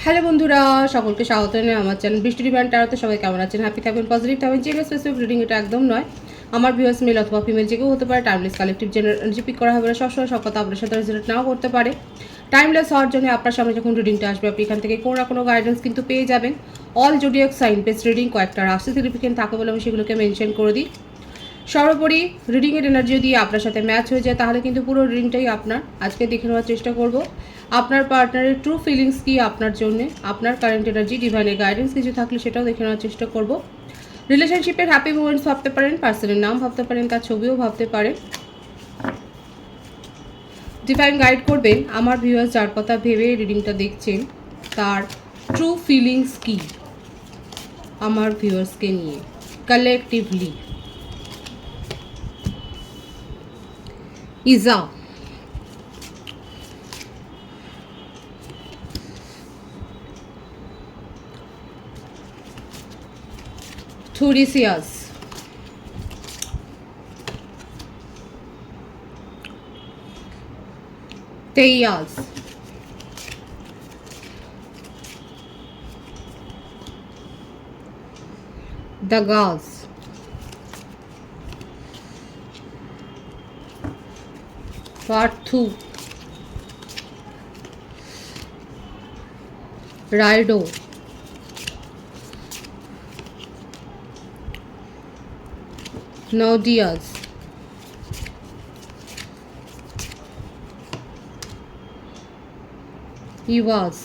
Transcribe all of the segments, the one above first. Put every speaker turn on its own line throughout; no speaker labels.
Hello বন্ধুরা, সকলকে স্বাগত জানাই আমার চ্যানেল বৃষ্টি ডিভাইন ট্যারোতে। সবাই কেমন আছেন? হ্যাপি থাকবেন, পজিটিভ থাকবেন। যে স্পেসিফিক রিডিং এটা একদম নয়, আমার ভিউয়ার্স মেল অথবা ফিমেল যে কেউ হতে পারে। Timeless collective general energy pick করা হবে না। সবসময় সব কথা আপনার সাথে রেজোনেট নাও করতে পারে। টাইমলেস হওয়ার জন্য আপনার সামনে যখন রিডিংটা আসবে, আপনি এখান থেকে কোনো না কোনো গাইডেন্স কিন্তু পেয়ে যাবেন। All zodiac sign base reading, কয়েকটা রাশি সিগনিফিকেন্ট থাকে বলে আমি সেগুলোকে মেনশন করে দিই। সর্বোপরি রিডিংয়ের এনার্জি যদি আপনার সাথে ম্যাচ হয়ে যায়, তাহলে কিন্তু পুরো রিডিংটাই আপনার। আজকে দেখে নেওয়ার চেষ্টা করব আপনার পার্টনারের ট্রু ফিলিংস কি আপনার জন্য, আপনার কারেন্ট এনার্জি, ডিভাইনের গাইডেন্স কিছু থাকলে সেটাও দেখে নেওয়ার চেষ্টা করব। রিলেশনশিপের হ্যাপি মুমেন্টস ভাবতে পারেন, পার্সনের নাম ভাবতে পারেন, তার ছবিও ভাবতে পারেন। ডিভাইন গাইড করবেন আমার ভিউয়ার্স যার কথা ভেবে রিডিংটা দেখছেন, তার ট্রু ফিলিংস কি আমার ভিউয়ার্সকে নিয়ে কালেকটিভলি। ইজা, থুরিসিয়াস, তেইয়াস, দাগাস, পার্থু, রাইডো, নডিয়াস, ইভাস,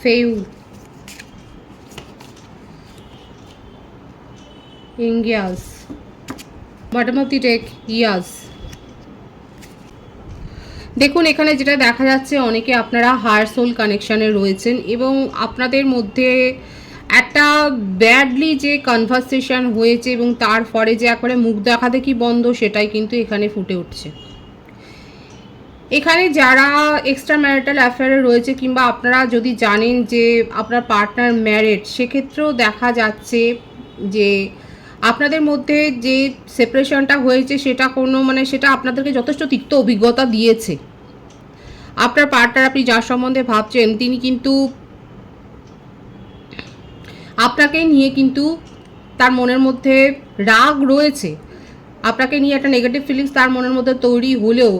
ফেউ, ইংগিয়াস, বটম অফ দি টেক ইয়াস। দেখুন এখানে যেটা দেখা যাচ্ছে, অনেকে আপনারা হায়ার সোল কানেকশানে রয়েছেন এবং আপনাদের মধ্যে একটা ব্যাডলি যে কনভারসেশন হয়েছে এবং তার ফলে যে একবারে মুখ দেখা দেখি বন্ধ, সেটাই কিন্তু এখানে ফুটে উঠছে। এখানে যারা এক্সট্রা ম্যারিটাল অ্যাফেয়ারে রয়েছে কিংবা আপনারা যদি জানেন যে আপনার পার্টনার ম্যারিড, সেক্ষেত্রেও দেখা যাচ্ছে যে আপনাদের মধ্যে যে সেপারেশনটা হয়েছে সেটা সেটা আপনাদেরকে যথেষ্ট তিক্ত অভিজ্ঞতা দিয়েছে। আপনার পার্টনার, আপনি যার সম্বন্ধে ভাবছেন, তিনি কিন্তু আপনাকে নিয়ে কিন্তু তার মনের মধ্যে রাগ রয়েছে। আপনাকে নিয়ে একটা নেগেটিভ ফিলিংস তার মনের মধ্যে তৈরি হলেও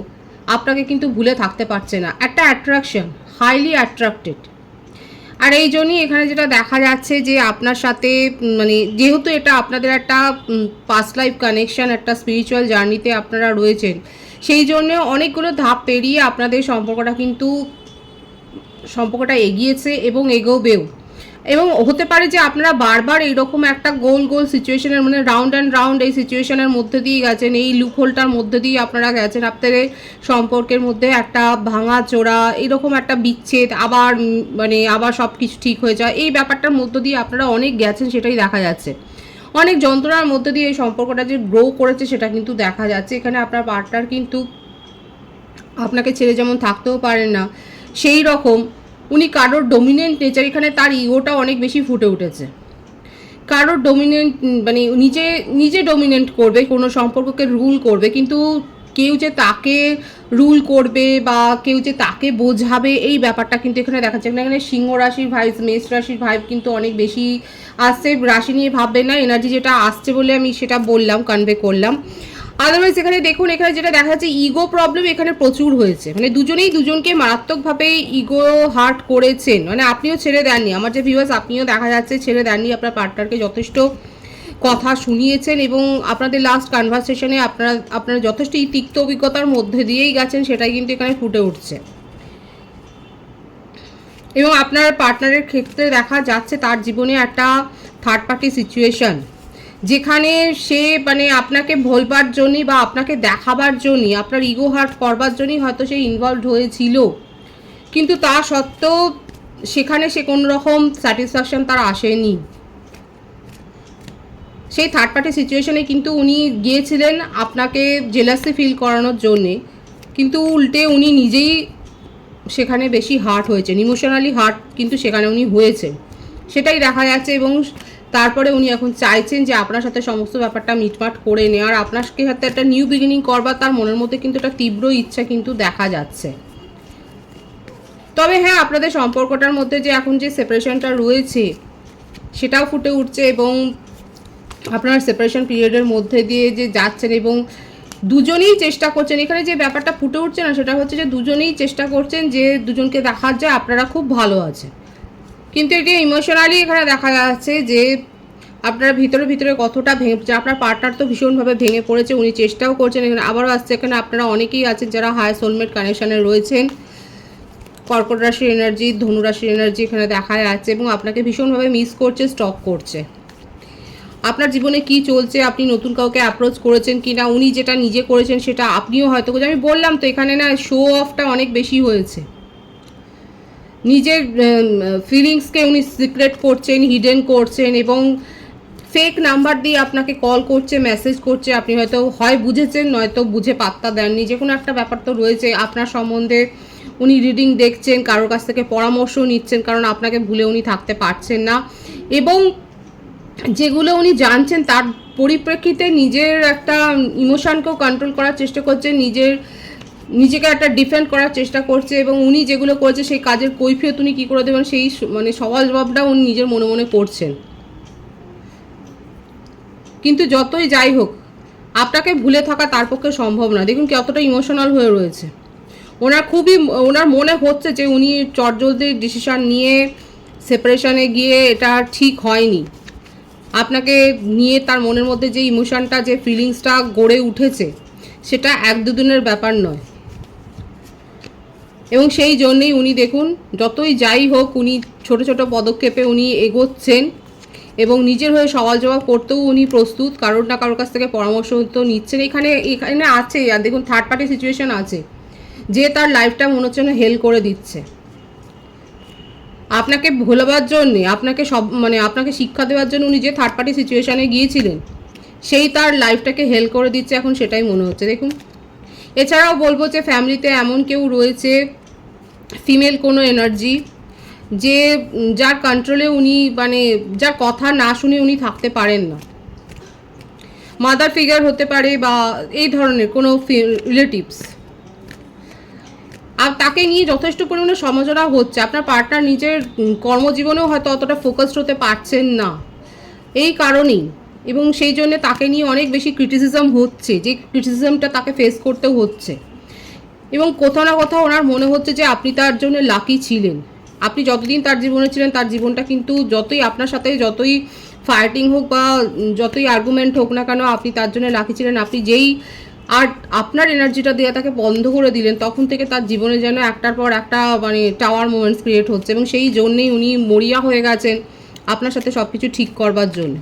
আপনাকে কিন্তু ভুলে থাকতে পারছে না। একটা অ্যাট্রাকশন, হাইলি অ্যাট্রাক্টেড। আর এই জন্যই এখানে যেটা দেখা যাচ্ছে যে আপনার সাথে যেহেতু এটা আপনাদের একটা পাস্ট লাইফ কানেকশন, একটা স্পিরিচুয়াল জার্নিতে আপনারা রয়েছেন, সেই জন্য অনেকগুলো ধাপ পেরিয়ে আপনাদের সম্পর্কটা এগিয়েছে এবং এগোবেও। এবং হতে পারে যে আপনারা বারবার এইরকম একটা গোল সিচুয়েশনের রাউন্ড অ্যান্ড রাউন্ড এই সিচুয়েশনের মধ্যে দিয়ে গেছেন, এই লুপহোলটার মধ্যে দিয়ে আপনারা গেছেন। আপনাদের সম্পর্কের মধ্যে একটা ভাঙা চোরা, এইরকম একটা বিচ্ছেদ, আবার সব কিছু ঠিক হয়ে যায়, এই ব্যাপারটার মধ্য দিয়ে আপনারা অনেক গেছেন, সেটাই দেখা যাচ্ছে। অনেক যন্ত্রণার মধ্যে দিয়ে এই সম্পর্কটা যে গ্রো করেছে সেটা কিন্তু দেখা যাচ্ছে। এখানে আপনার পার্টনার কিন্তু আপনাকে ছেড়ে যেমন থাকতেও পারেন না, সেই রকম উনি কারোর ডমিনেন্ট নেচার, এখানে তার ইগোটা অনেক বেশি ফুটে উঠেছে। কারোর ডমিনেন্ট নিজে ডমিনেন্ট করবে, কোনো সম্পর্ককে রুল করবে, কিন্তু কেউ যে তাকে রুল করবে বা কেউ যে তাকে বোঝাবে, এই ব্যাপারটা কিন্তু এখানে দেখাচ্ছে। এখানে সিংহ রাশির ভাইব, মেষ রাশির ভাইব কিন্তু অনেক বেশি আসছে। রাশি নিয়ে ভাববেন না, এনার্জি যেটা আসছে বলে আমি সেটা বললাম, কনভে করলাম। আদারওয়াইজ এখানে দেখুন, এখানে যেটা দেখা যাচ্ছে, ইগো প্রবলেম এখানে প্রচুর হয়েছে। দুজনেই দুজনকে মারাত্মকভাবে ইগো হার্ট করেছেন। আপনিও ছেড়ে দেননি, আমার যে ভিউয়ার্স, আপনিও দেখা যাচ্ছে ছেড়ে দেননি। আপনার পার্টনারকে যথেষ্ট কথা শুনিয়েছেন এবং আপনাদের লাস্ট কনভারসেশনে আপনারা যথেষ্ট এই তিক্ত অভিজ্ঞতার মধ্যে দিয়েই গেছেন, সেটাই কিন্তু এখানে ফুটে উঠছে। এবং আপনার পার্টনারের ক্ষেত্রে দেখা যাচ্ছে তার জীবনে একটা থার্ড পার্টি সিচুয়েশন, যেখানে সে আপনাকে ভোলবার জন্যই বা আপনাকে দেখাবার জন্যই, আপনার ইগো হার্ট করবার জন্যই হয়তো সে ইনভলভড হয়েছিল, কিন্তু তা সত্ত্বেও সেখানে সে কোনো রকম স্যাটিসফ্যাকশন তার আসেনি। সেই থার্ড পার্টি সিচুয়েশনে কিন্তু উনি গিয়েছিলেন আপনাকে জেলাসি ফিল করানোর জন্যে, কিন্তু উল্টে উনি নিজেই সেখানে বেশি হার্ট হয়েছেন, ইমোশনালি হার্ট কিন্তু সেখানে উনি হয়েছেন, সেটাই দেখা যাচ্ছে। এবং তারপরে উনি এখন চাইছেন যে আপনার সাথে সমস্ত ব্যাপারটা মিটমাট করে নেওয়ার, আপনাকে সাথে একটা নিউ বিগিনিং করবার তার মনের মধ্যে কিন্তু একটা তীব্র ইচ্ছা কিন্তু দেখা যাচ্ছে। তবে হ্যাঁ, আপনাদের সম্পর্কটার মধ্যে যে এখন যে সেপারেশনটা রয়েছে সেটাও ফুটে উঠছে, এবং আপনার সেপারেশন পিরিয়ডের মধ্যে দিয়ে যে যাচ্ছেন এবং দুজনেই চেষ্টা করছেন, এখানে যে ব্যাপারটা ফুটে উঠছে না সেটা হচ্ছে যে দুজনেই চেষ্টা করছেন যে দুজনকে দেখার যায় আপনারা খুব ভালো আছেন, কিন্তু এটি ইমোশনালি এখানে দেখা যাচ্ছে যে আপনার ভিতরে ভিতরে কতটা ভেঙে পড়ছে। আপনার পার্টনার তো ভীষণভাবে ভেঙে পড়েছে, উনি চেষ্টাও করছেন। এখানে আবারও আসছে, এখানে আপনারা অনেকেই আছেন যারা হাই সোলমেট কানেকশানে রয়েছেন। কর্কট রাশির এনার্জি, ধনু রাশির এনার্জি এখানে দেখা যাচ্ছে, এবং আপনাকে ভীষণভাবে মিস করছে, স্টক করছে। আপনার জীবনে কি চলছে, আপনি নতুন কাউকে অ্যাপ্রোচ করেছেন কি না, উনি যেটা নিজে করেছেন সেটা আপনিও হয়তো, আমি বললাম তো এখানে না শো অফটা অনেক বেশি হয়েছে। নিজের ফিলিংসকে উনি সিক্রেট করছেন, হিডেন করছেন, এবং ফেক নাম্বার দিয়ে আপনাকে কল করছে, মেসেজ করছে। আপনি হয়তো হয় বুঝেছেন, নয়তো বুঝে পাত্তা দেননি, যে কোনো একটা ব্যাপার তো রয়েছে। আপনার সম্বন্ধে উনি রিডিং দেখছেন, কারোর কাছ থেকে পরামর্শ নিচ্ছেন, কারণ আপনাকে ভুলে উনি থাকতে পারছেন না, এবং যেগুলো উনি জানছেন তার পরিপ্রেক্ষিতে নিজের একটা ইমোশনকেও কন্ট্রোল করার চেষ্টা করছেন, নিজেকে একটা ডিফেন্ড করার চেষ্টা করছে, এবং উনি যেগুলো করছে সেই কাজের কৈফিয়ত উনি কী করে দেবেন সেই সওয়াল জবাবটা উনি নিজের মনে মনে করছেন। কিন্তু যতই যাই হোক, আপনাকে ভুলে থাকা তার পক্ষে সম্ভব না। দেখুন কতটা ইমোশনাল হয়ে রয়েছে। ওনার মনে হচ্ছে যে উনি চটজলদি ডিসিশন নিয়ে সেপারেশনে গিয়ে এটা ঠিক হয়নি। আপনাকে নিয়ে তার মনের মধ্যে যে ইমোশনটা, যে ফিলিংসটা গড়ে উঠেছে সেটা এক দুদিনের ব্যাপার নয়, এবং সেই জন্যেই উনি দেখুন যতই যাই হোক উনি ছোট ছোট পদক্ষেপে উনি এগোচ্ছেন, এবং নিজের হয়ে সওয়াল জবাব করতেও উনি প্রস্তুত, কারোর না কারোর কাছ থেকে পরামর্শ তো নিচ্ছেন। এখানে আছে, আর দেখুন থার্ড পার্টি সিচুয়েশন আছে, যে তার লাইফটা মনে হচ্ছে না হেল করে দিচ্ছে আপনাকে ভোলাবার জন্যে, আপনাকে শিক্ষা দেওয়ার জন্য উনি যে থার্ড পার্টি সিচুয়েশানে গিয়েছিলেন সেই তার লাইফটাকে হেল করে দিচ্ছে এখন, সেটাই মনে হচ্ছে দেখুন। এছাড়াও বলবো যে ফ্যামিলিতে এমন কেউ রয়েছে, ফিমেল কোনো এনার্জি, যার কন্ট্রোলে উনি যার কথা না শুনে উনি থাকতে পারেন না। মাদার ফিগার হতে পারে বা এই ধরনের কোনো রিলেটিভস, আর তাকে নিয়ে যথেষ্ট পরিমাণে সমালোচনা হচ্ছে। আপনার পার্টনার নিজের কর্মজীবনেও হয়তো অতটা ফোকাসড হতে পারছেন না এই কারণেই, এবং সেই জন্য তাকে নিয়ে অনেক বেশি ক্রিটিসিজম হচ্ছে, যে ক্রিটিসিজমটা তাকে ফেস করতেও হচ্ছে, এবং কোথাও না কোথাও ওনার মনে হচ্ছে যে আপনি তার জন্য লাকি ছিলেন। আপনি যতদিন তার জীবনে ছিলেন তার জীবনটা কিন্তু যতই আপনার সাথে যতই ফাইটিং হোক বা যতই আর্গুমেন্ট হোক না কেন, আপনি তার জন্য লাকি ছিলেন। আপনি যেই আপনার এনার্জিটা দেওয়া তাকে বন্ধ করে দিলেন, তখন থেকে তার জীবনে যেন একটার পর একটা টাওয়ার মোমেন্টস ক্রিয়েট হচ্ছে, এবং সেই জন্যেই উনি মরিয়া হয়ে গেছেন আপনার সাথে সব কিছু ঠিক করবার জন্য।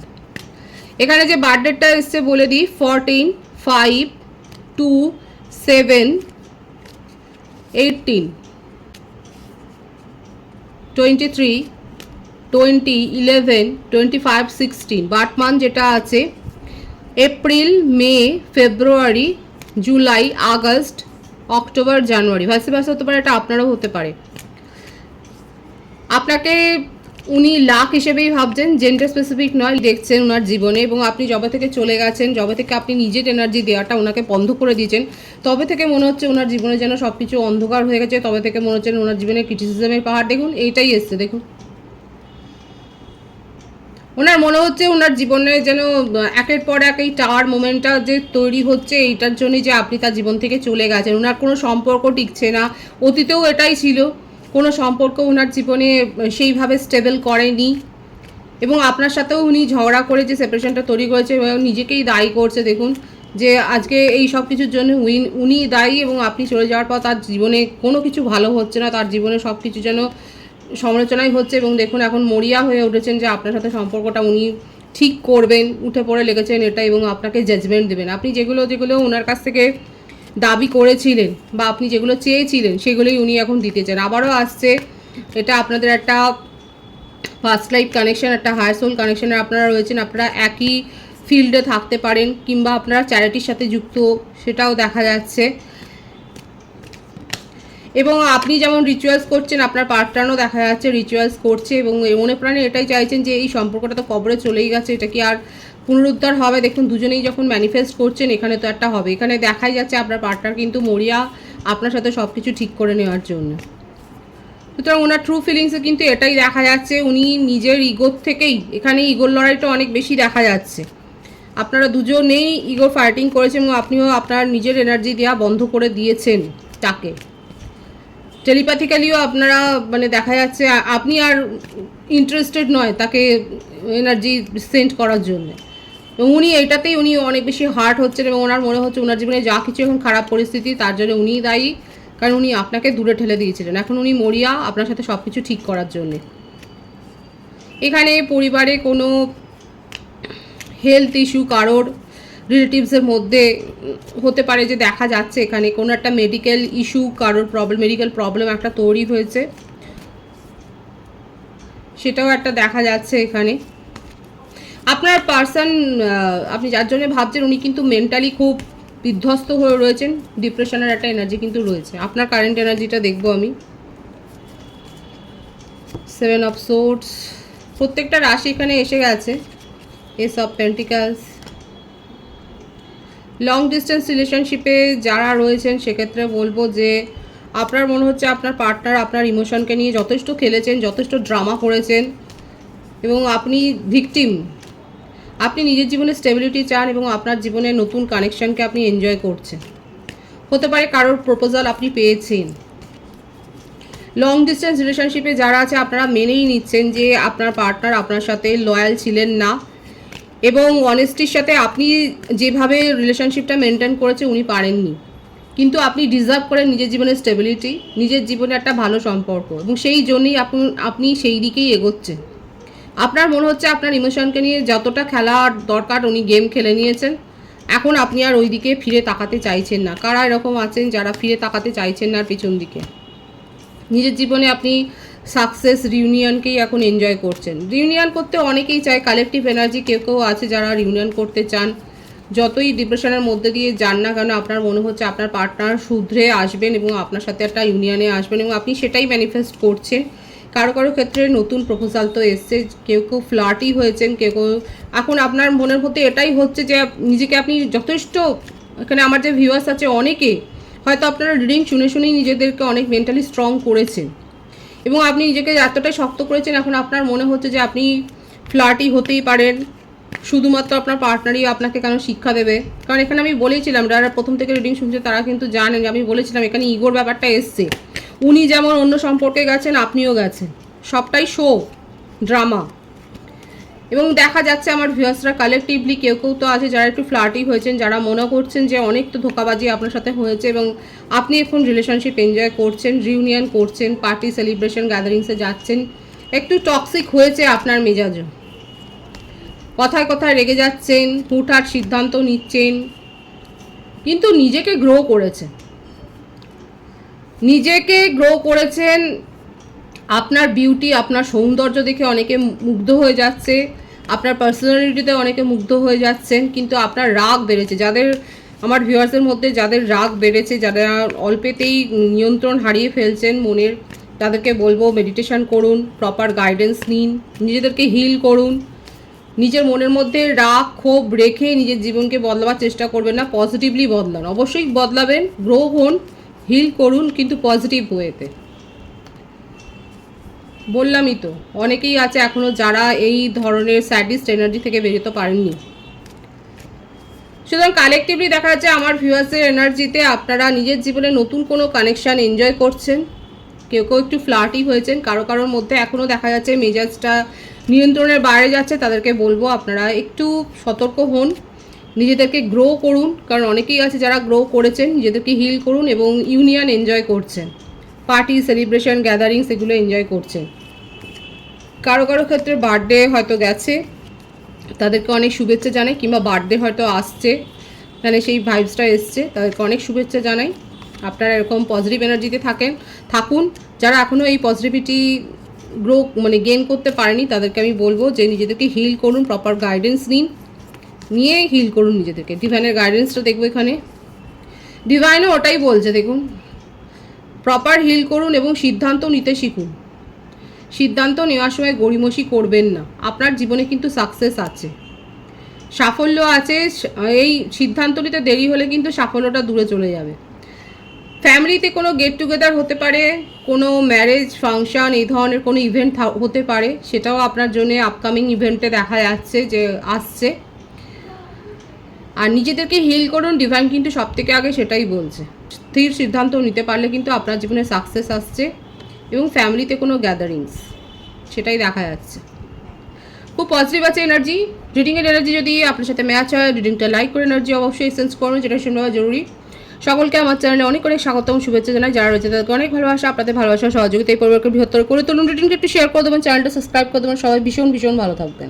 এখানে যে বার্থডেটা এসছে বলে দিই, 14, 5, 2, 7, 18, 23, 20, 11, 25, 16 বার্থ মান্থ যেটা আছে এপ্রিল, মে, ফেব্রুয়ারি, জুলাই, আগস্ট, অক্টোবর, জানুয়ারি। ভাইসে ভাইসে হতে পারে, এটা আপনারও হতে পারে। আপনাকে উনি লাক হিসেবেই ভাবছেন, জেন্ডার স্পেসিফিক নয়, দেখছেন ওনার জীবনে, এবং আপনি যবে থেকে চলে গেছেন, যবে থেকে আপনি নিজের এনার্জি দেওয়াটা ওনাকে বন্ধ করে দিয়েছেন, তবে থেকে মনে হচ্ছে ওনার জীবনে যেন সব কিছু অন্ধকার হয়ে গেছে, তবে থেকে মনে হচ্ছে ওনার জীবনে ক্রিটিসিজমের পাহাড়। দেখুন এইটাই এসছে, দেখুন ওনার মনে হচ্ছে ওনার জীবনে যেন একের পর এক এই টাওয়ার মোমেন্টটা যে তৈরি হচ্ছে, এইটার জন্যই যে আপনি তার জীবন থেকে চলে গেছেন। ওনার কোনো সম্পর্ক টিকছে না, অতীতেও এটাই ছিল, কোনো সম্পর্ক ওনার জীবনে সেইভাবে স্টেবল করেনি, এবং আপনার সাথেও উনি ঝগড়া করে যে সেপারেশনটা তৈরি করেছে নিজেকেই দায়ী করছে। দেখুন যে আজকে এই সব কিছুর জন্য উনি দায়ী, এবং আপনি চলে যাওয়ার পর তার জীবনে কোনো কিছু ভালো হচ্ছে না, তার জীবনে সব কিছু যেন সমালোচনাই হচ্ছে, এবং দেখুন এখন মরিয়া হয়ে উঠেছেন যে আপনার সাথে সম্পর্কটা উনি ঠিক করবেন, উঠে পড়ে লেগেছেন এটা, এবং আপনাকে জাজমেন্ট দেবেন। আপনি যেগুলো ওনার কাছ থেকে দাবি করেছিলেন বা আপনি যেগুলো চেয়েছিলেন সেগুলোই উনি এখন দিতে চান। আবারও আসছে, এটা আপনাদের একটা ফার্স্ট লাইফ কানেকশন, একটা হাই সোল কানেকশনে আপনারা রয়েছেন, আপনারা একই ফিল্ডে থাকতে পারেন, কিংবা আপনারা চ্যারিটির সাথে যুক্ত, সেটাও দেখা যাচ্ছে। এবং আপনি যেমন রিচুয়ালস করছেন, আপনার পার্টনারও দেখা যাচ্ছে রিচুয়ালস করছে এবং মনে প্রাণে এটাই চাইছেন যে এই সম্পর্কটা তো কবরে চলেই গেছে, এটা কি আর পুনরুদ্ধার হবে? দেখুন দুজনেই যখন ম্যানিফেস্ট করছেন এখানে তো একটা হবে। এখানে দেখাই যাচ্ছে আপনার পার্টনার কিন্তু মরিয়া আপনার সাথে সব কিছু ঠিক করে নেওয়ার জন্য। সুতরাং ওনার ট্রু ফিলিংসে কিন্তু এটাই দেখা যাচ্ছে, উনি নিজের ইগোর থেকেই, এখানে ইগোর লড়াইটা অনেক বেশি দেখা যাচ্ছে। আপনারা দুজনেই ইগো ফাইটিং করেছেন এবং আপনিও আপনার নিজের এনার্জি দেওয়া বন্ধ করে দিয়েছেন তাকে। টেলিপ্যাথিক্যালিও আপনারা মানে দেখা যাচ্ছে আপনি আর ইন্টারেস্টেড নয় তাকে এনার্জি সেন্ড করার জন্য, এবং উনি এইটাতেই উনি অনেক বেশি হার্ট হচ্ছেন এবং ওনার মনে হচ্ছে ওনার জীবনে যা কিছু এখন খারাপ পরিস্থিতি তার জন্য উনিই দায়ী, কারণ উনি আপনাকে দূরে ঠেলে দিয়েছিলেন। এখন উনি মরিয়া আপনার সাথে সব কিছু ঠিক করার জন্যে। এখানে পরিবারে কোনো হেলথ ইস্যু কারোর রিলেটিভসের মধ্যে হতে পারে, যে দেখা যাচ্ছে এখানে কোনো একটা মেডিকেল ইস্যু কারোর প্রবলেম, মেডিকেল প্রবলেম একটা তৈরি হয়েছে, সেটাও একটা দেখা যাচ্ছে এখানে। আপনার পার্সন, আপনি যার জন্য ভাবছেন উনি কিন্তু মেন্টালি খুব বিধ্বস্ত হয়ে রয়েছেন, ডিপ্রেশনের একটা এনার্জি কিন্তু রয়েছে। আপনার কারেন্ট এনার্জিটা দেখবো আমি। 7 অফ সোর্ডস, প্রত্যেকটা রাশি এখানে এসে গেছে। S of pentacles, long distance রিলেশনশিপে যারা রয়েছেন সেক্ষেত্রে বলবো যে আপনার মনে হচ্ছে আপনার পার্টনার আপনার ইমোশনকে নিয়ে যথেষ্ট খেলেছেন, যথেষ্ট ড্রামা করেছেন এবং আপনি ভিকটিম। আপনি নিজের জীবনে স্টেবিলিটি চান এবং আপনার জীবনে নতুন কানেকশনকে আপনি এনজয় করছেন। হতে পারে কারোর প্রপোজাল আপনি পেয়েছেন। লং ডিস্টেন্স রিলেশনশিপে যারা আছে আপনারা মেনেই নিচ্ছেন যে আপনার পার্টনার আপনার সাথে লয়াল ছিলেন না এবং অনেস্টির সাথে আপনি যেভাবে রিলেশনশিপটা মেনটেন করেছে উনি পারেননি, কিন্তু আপনি ডিজার্ভ করেন নিজের জীবনের স্টেবিলিটি, নিজের জীবনে একটা ভালো সম্পর্ক, এবং সেই জন্যই আপনি সেই দিকেই এগোচ্ছেন। আপনার মনে হচ্ছে আপনার ইমোশনকে নিয়ে যতটা খেলা দরকার উনি গেম খেলে নিয়েছেন, এখন আপনি আর ওই দিকে ফিরে তাকাতে চাইছেন না। কারা এরকম আছেন যারা ফিরে তাকাতে চাইছেন না পিছন দিকে? নিজের জীবনে আপনি সাকসেস রিউনিয়নকেই এখন এনজয় করছেন। রিউনিয়ন করতে অনেকেই চায়, কালেকটিভ এনার্জি কেউ কেউ আছে যারা রিউনিয়ন করতে চান। যতই ডিপ্রেশনের মধ্যে দিয়ে যান না কেন আপনার মনে হচ্ছে আপনার পার্টনার শুধরে আসবেন এবং আপনার সাথে একটা ইউনিয়নে আসবেন এবং আপনি সেটাই ম্যানিফেস্ট করছেন। কারো কারো ক্ষেত্রে নতুন প্রপোজাল তো এসছে, কেউ কেউ ফ্লার্টই হয়েছেন, কেউ কেউ এখন আপনার মনের মধ্যে এটাই হচ্ছে যে নিজেকে আপনি যথেষ্ট, এখানে আমার যে ভিউয়ার্স আছে অনেকে হয়তো আপনারা রিডিং শুনে শুনেই নিজেদেরকে অনেক মেন্টালি স্ট্রং করেছেন এবং আপনি নিজেকে এতটাই শক্ত করেছেন, এখন আপনার মনে হচ্ছে যে আপনি ফ্লার্টই হতেই পারেন, শুধুমাত্র আপনার পার্টনারই আপনাকে কেন শিক্ষা দেবে। কারণ এখানে আমি বলেছিলাম যারা প্রথম থেকে রিডিং শুনছে তারা কিন্তু জানেন, আমি বলেছিলাম এখানে ইগোর ব্যাপারটা এসছে। উনি যেমন অন্য সম্পর্কে গেছেন আপনিও গেছেন, সবটাই শো, ড্রামা। এবং দেখা যাচ্ছে আমার ভিউয়ার্সরা কালেকটিভলি কেউ কেউ তো আছে যারা একটু ফ্লার্টি হয়েছেন, যারা মনে করছেন যে অনেক তো ধোকাবাজি আপনার সাথে হয়েছে এবং আপনি এখন রিলেশনশিপ এনজয় করছেন, রিউনিয়ন করছেন, পার্টি সেলিব্রেশন গ্যাদারিংসে যাচ্ছেন। একটু টক্সিক হয়েছে আপনার মেজাজও, কথায় কথায় রেগে যাচ্ছেন, হুটহাট সিদ্ধান্ত নিচ্ছেন, কিন্তু নিজেকে গ্রো করেছেন, আপনার বিউটি, আপনার সৌন্দর্য দেখে অনেকে মুগ্ধ হয়ে যাচ্ছে, আপনার পার্সোনালিটিতে অনেকে মুগ্ধ হয়ে যাচ্ছেন, কিন্তু আপনার রাগ বেড়েছে। যাদের আমার ভিউয়ার্সের মধ্যে যাদের রাগ বেড়েছে, যারা অল্পেতেই নিয়ন্ত্রণ হারিয়ে ফেলছেন মনের, তাদেরকে বলবো মেডিটেশন করুন, প্রপার গাইডেন্স নিন, নিজেদেরকে হিল করুন। নিজের মনের মধ্যে রাগ ক্ষোভ রেখে নিজের জীবনকে বদলাবার চেষ্টা করবেন না, পজিটিভলি বদলান। অবশ্যই বদলাবেন, গ্রো হন, হিল করুন, কিন্তু পজিটিভ ওয়েতে। বললামই তো অনেকেই আছে এখনও যারা এই ধরনের স্যাডিস্ট এনার্জি থেকে বেরোতে পারেননি। সুতরাং কালেকটিভলি দেখা যাচ্ছে আমার ভিউয়ার্সের এনার্জিতে আপনারা নিজের জীবনে নতুন কোনো কানেকশান এনজয় করছেন। কেউ কেউ একটু ফ্লার্টি হয়েছেন, কারো কারোর মধ্যে এখনও দেখা যাচ্ছে মেজাজটা নিয়ন্ত্রণের বাইরে যাচ্ছে। তাদেরকে বলবো আপনারা একটু সতর্ক হন, নিজেদেরকে গ্রো করুন, কারণ অনেকেই আছে যারা গ্রো করেছেন, নিজেদেরকে হিল করুন এবং ইউনিয়ন এনজয় করছেন, পার্টি সেলিব্রেশন গ্যাদারিংস এগুলো এনজয় করছেন। কারো কারো ক্ষেত্রে বার্থডে হয়তো গেছে, তাদেরকে অনেক শুভেচ্ছা জানাই, কিংবা বার্থডে হয়তো আসছে, মানে সেই ভাইবসটা এসছে, তাদেরকে অনেক শুভেচ্ছা জানাই। আপনারা এরকম পজিটিভ এনার্জিতে থাকুন। যারা এখনও এই পজিটিভিটি গ্রো মানে গেইন করতে পারেনি তাদেরকে আমি বলবো যে নিজেদেরকে হিল করুন, প্রপার গাইডেন্স নিয়ে হিল করুন নিজেদেরকে। ডিভাইনের গাইডেন্সটা দেখবো এখানে, ডিভাইনও ওটাই বলছে। দেখুন প্রপার হিল করুন এবং সিদ্ধান্ত নিতে শিখুন। সিদ্ধান্ত নেওয়ার সময় গড়িমসি করবেন না। আপনার জীবনে কিন্তু সাকসেস আছে, সাফল্য আছে। এই সিদ্ধান্ত নিতে দেরি হলে কিন্তু সাফল্যটা দূরে চলে যাবে। ফ্যামিলিতে কোনো গেট টুগেদার হতে পারে, কোনো ম্যারেজ ফাংশন, এই ধরনের কোনো ইভেন্ট হতে পারে, সেটাও আপনার জন্য আপকামিং ইভেন্টে দেখা যাচ্ছে যে আসছে। আর নিজেদেরকে হিল করুন, ডিভাইন কিন্তু সব থেকে আগে সেটাই বলছে। স্থির সিদ্ধান্ত নিতে পারলে কিন্তু আপনার জীবনে সাকসেস আসছে। এবং ফ্যামিলিতে কোনো গ্যাদারিংস, সেটাই দেখা যাচ্ছে। খুব পজিটিভ আছে এনার্জি। রিডিংয়ের এনার্জি যদি আপনার সাথে ম্যাচ হয়, রিডিংটা লাইক করে এনার্জি অবশ্যই সেন্স করুন, যেটা শুনে নেওয়া জরুরি। সকলকে আমার চ্যানেলে অনেক অনেক স্বাগতম, শুভেচ্ছা জানাই। যারা রয়েছে তাদেরকে অনেক ভালোবাসা, আপনাদের ভালোবাসা সহযোগিতা এই পরিবারকে বৃহত্তর করে তুলুন। রিডিংটা একটু শেয়ার করে দেবেন, চ্যানেলটা সাবস্ক্রাইব করে দেবেন। সবাই ভীষণ ভীষণ ভালো থাকবেন।